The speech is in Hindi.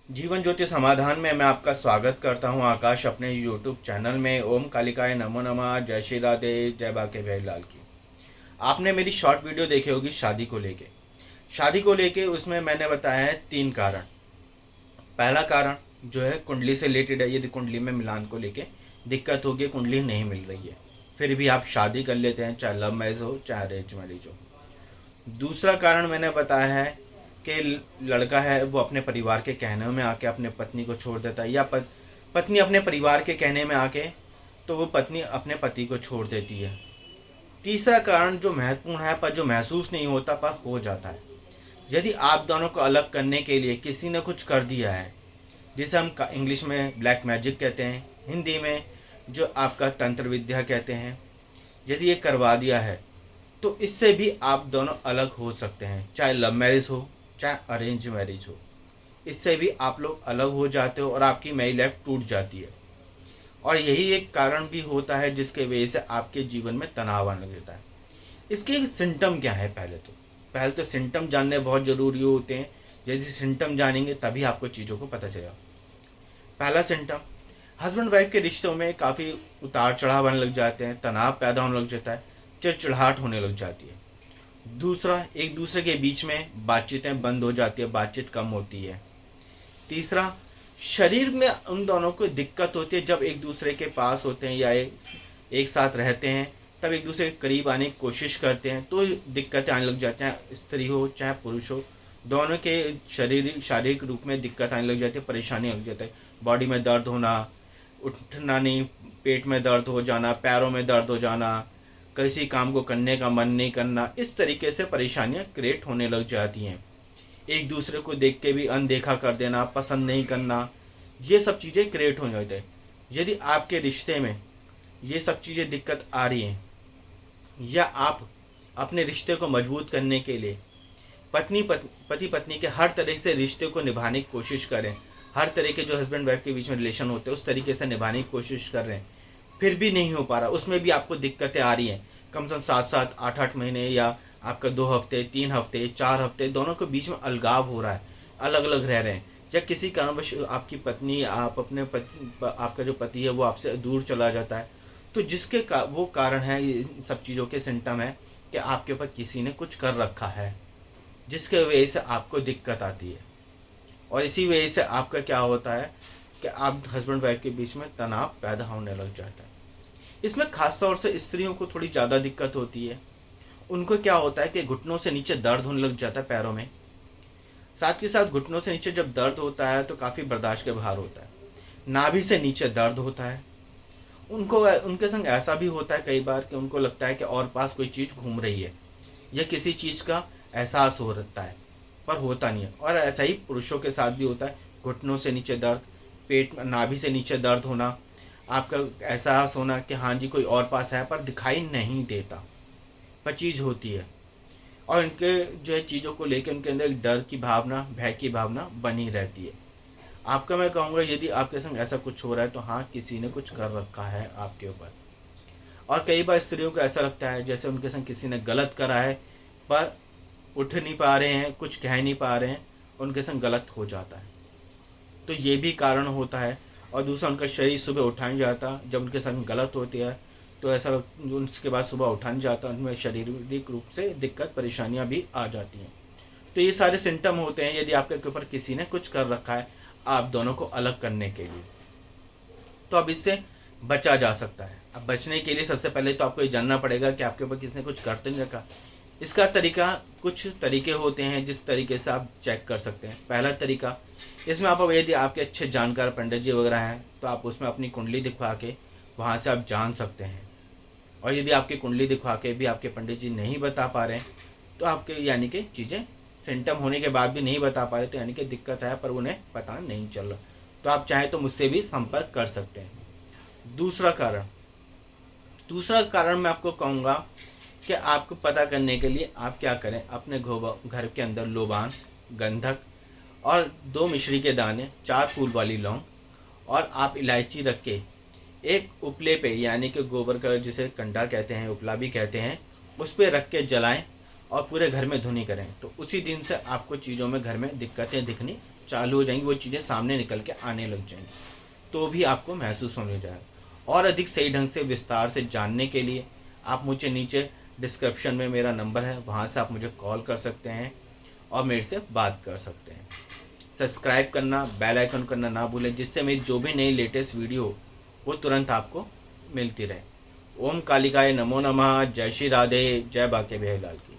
जीवन ज्योति समाधान में मैं आपका स्वागत करता हूं आकाश अपने यूट्यूब चैनल में। ओम कालिकाय नमो नमः। जय श्री राधे, जय बाके लाल की। आपने मेरी शॉर्ट वीडियो देखी होगी शादी को लेके उसमें मैंने बताया है 3 कारण। पहला कारण जो है कुंडली से रिलेटेड है। यदि कुंडली में मिलान को लेके दिक्कत होगी, कुंडली नहीं मिल रही है, फिर भी आप शादी कर लेते हैं, चाहे लव मैरिज हो चाहे अरेंज मैरिज हो। दूसरा कारण मैंने बताया है कि लड़का है वो अपने परिवार के कहने में आके अपने पत्नी को छोड़ देता है, या पत्नी अपने परिवार के कहने में आके तो वो पत्नी अपने पति को छोड़ देती है। तीसरा कारण जो महत्वपूर्ण है पर जो महसूस नहीं होता पर हो जाता है, यदि आप दोनों को अलग करने के लिए किसी ने कुछ कर दिया है, जिसे हम इंग्लिश में ब्लैक मैजिक कहते हैं, हिंदी में जो आपका तंत्र विद्या कहते हैं, यदि ये करवा दिया है तो इससे भी आप दोनों अलग हो सकते हैं, चाहे लव मैरिज हो चाहे अरेंज मैरिज हो। इससे भी आप लोग अलग हो जाते हो और आपकी मैरिज लाइफ टूट जाती है। और यही एक कारण भी होता है जिसके वजह से आपके जीवन में तनाव आने लगता है। इसके सिम्टम क्या है? पहले तो सिम्टम जानने बहुत ज़रूरी होते हैं। यदि सिम्टम जानेंगे तभी आपको चीज़ों को पता चलेगा। पहला सिम्टम, हस्बैंड वाइफ के रिश्तों में काफ़ी उतार चढ़ाव आने लग जाते हैं, तनाव पैदा होने लग जाता है, चिड़चिड़ाहट होने लग जाती है। दूसरा, एक दूसरे के बीच में बातचीतें बंद हो जाती है, बातचीत कम होती है। तीसरा, शरीर में उन दोनों को दिक्कत होती है जब एक दूसरे के पास होते हैं या एक साथ रहते हैं, तब एक दूसरे के करीब आने की कोशिश करते हैं तो दिक्कतें आने लग जाती हैं। स्त्री हो चाहे पुरुष हो, दोनों के शारीरिक रूप में दिक्कत आने लग जाती है, परेशानी लग जाती है। बॉडी में दर्द होना, उठना नहीं, पेट में दर्द हो जाना, पैरों में दर्द हो जाना, किसी काम को करने का मन नहीं करना, इस तरीके से परेशानियां क्रिएट होने लग जाती हैं। एक दूसरे को देख के भी अनदेखा कर देना, पसंद नहीं करना, ये सब चीज़ें क्रिएट हो जाते हैं। यदि आपके रिश्ते में ये सब चीज़ें दिक्कत आ रही हैं, या आप अपने रिश्ते को मजबूत करने के लिए पति पत्नी के हर तरह से रिश्ते को निभाने की कोशिश करें, हर तरह के जो हस्बैंड वाइफ के बीच में रिलेशन होते हैं उस तरीके से निभाने की कोशिश कर रहे हैं, फिर भी नहीं हो पा रहा, उसमें भी आपको दिक्कतें आ रही हैं, कम से कम 7-7, 8-8 महीने, या आपका 2 हफ्ते, 3 हफ्ते, 4 हफ्ते, दोनों के बीच में अलगाव हो रहा है, अलग अलग रह रहे हैं, या किसी कारणवश आपकी पत्नी, आप अपने आपका जो पति है वो आपसे दूर चला जाता है, तो वो कारण है, इन सब चीज़ों के सिम्टम है कि आपके ऊपर किसी ने कुछ कर रखा है, जिसके वजह से आपको दिक्कत आती है। और इसी वजह से आपका क्या होता है कि आप हस्बैंड वाइफ के बीच में तनाव पैदा होने लग जाता है। इसमें खास तौर से स्त्रियों को थोड़ी ज़्यादा दिक्कत होती है। उनको क्या होता है कि घुटनों से नीचे दर्द होने लग जाता है, पैरों में। साथ के साथ घुटनों से नीचे जब दर्द होता है तो काफ़ी बर्दाश्त के बाहर होता है। नाभि से नीचे दर्द होता है। उनके संग ऐसा भी होता है कई बार कि उनको लगता है कि और पास कोई चीज़ घूम रही है, या किसी चीज़ का एहसास हो रहता है, पर होता नहीं है। और ऐसा ही पुरुषों के साथ भी होता है, घुटनों से नीचे दर्द, पेट में नाभि से नीचे दर्द होना, आपका एहसास होना कि हाँ जी कोई और पास है पर दिखाई नहीं देता, पर चीज़ होती है। और इनके जो है चीज़ों को लेकर उनके अंदर एक डर की भावना, भय की भावना बनी रहती है। आपका मैं कहूँगा यदि आपके संग ऐसा कुछ हो रहा है तो हाँ, किसी ने कुछ कर रखा है आपके ऊपर। और कई बार स्त्रियों को ऐसा लगता है जैसे उनके संग किसी ने गलत करा है, पर उठ नहीं पा रहे हैं, कुछ कह नहीं पा रहे हैं, उनके संग गलत हो जाता है, तो ये भी कारण होता है। और दूसरा, उनका शरीर सुबह उठा नहीं जाता, जब उनके संग गलत होती है तो ऐसा उसके बाद सुबह उठा नहीं जाता, उनमें शारीरिक रूप से दिक्कत परेशानियां भी आ जाती हैं। तो ये सारे सिम्टम होते हैं यदि आपके ऊपर किसी ने कुछ कर रखा है आप दोनों को अलग करने के लिए। तो अब इससे बचा जा सकता है। अब बचने के लिए सबसे पहले तो आपको ये जानना पड़ेगा कि आपके ऊपर किसने कुछ करते नहीं रखा। इसका तरीका, कुछ तरीके होते हैं जिस तरीके से आप चेक कर सकते हैं। पहला तरीका, इसमें आप यदि आपके अच्छे जानकार पंडित जी वगैरह हैं तो आप उसमें अपनी कुंडली दिखवा के वहाँ से आप जान सकते हैं। और यदि आपकी कुंडली दिखवा के भी आपके पंडित जी नहीं बता पा रहे हैं तो आपके यानी कि चीज़ें सिम्टम होने के बाद भी नहीं बता पा रहे, तो यानी कि दिक्कत है पर उन्हें पता नहीं चल रहा, तो आप चाहें तो मुझसे भी संपर्क कर सकते हैं। दूसरा कारण मैं आपको कहूँगा कि आपको पता करने के लिए आप क्या करें, अपने घर के अंदर लोबान, गंधक और 2 मिश्री के दाने, 4 फूल वाली लौंग, और आप इलायची रख के एक उपले पे, यानी कि गोबर का जिसे कंडा कहते हैं, उपला भी कहते हैं, उस पर रख के जलाएं और पूरे घर में धुनी करें, तो उसी दिन से आपको चीज़ों में घर में दिक्कतें दिखनी चालू हो जाएंगी, वो चीज़ें सामने निकल के आने लग जाएंगी, तो भी आपको महसूस होने जाएगा। और अधिक सही ढंग से विस्तार से जानने के लिए आप मुझे नीचे डिस्क्रिप्शन में मेरा नंबर है, वहाँ से आप मुझे कॉल कर सकते हैं और मेरे से बात कर सकते हैं। सब्सक्राइब करना, बेल आइकन करना ना भूलें, जिससे मेरी जो भी नई लेटेस्ट वीडियो हो वो तुरंत आपको मिलती रहे। ओम कालिकाय नमो नमः। जय श्री राधे, जय बाके बिहारी लाल की।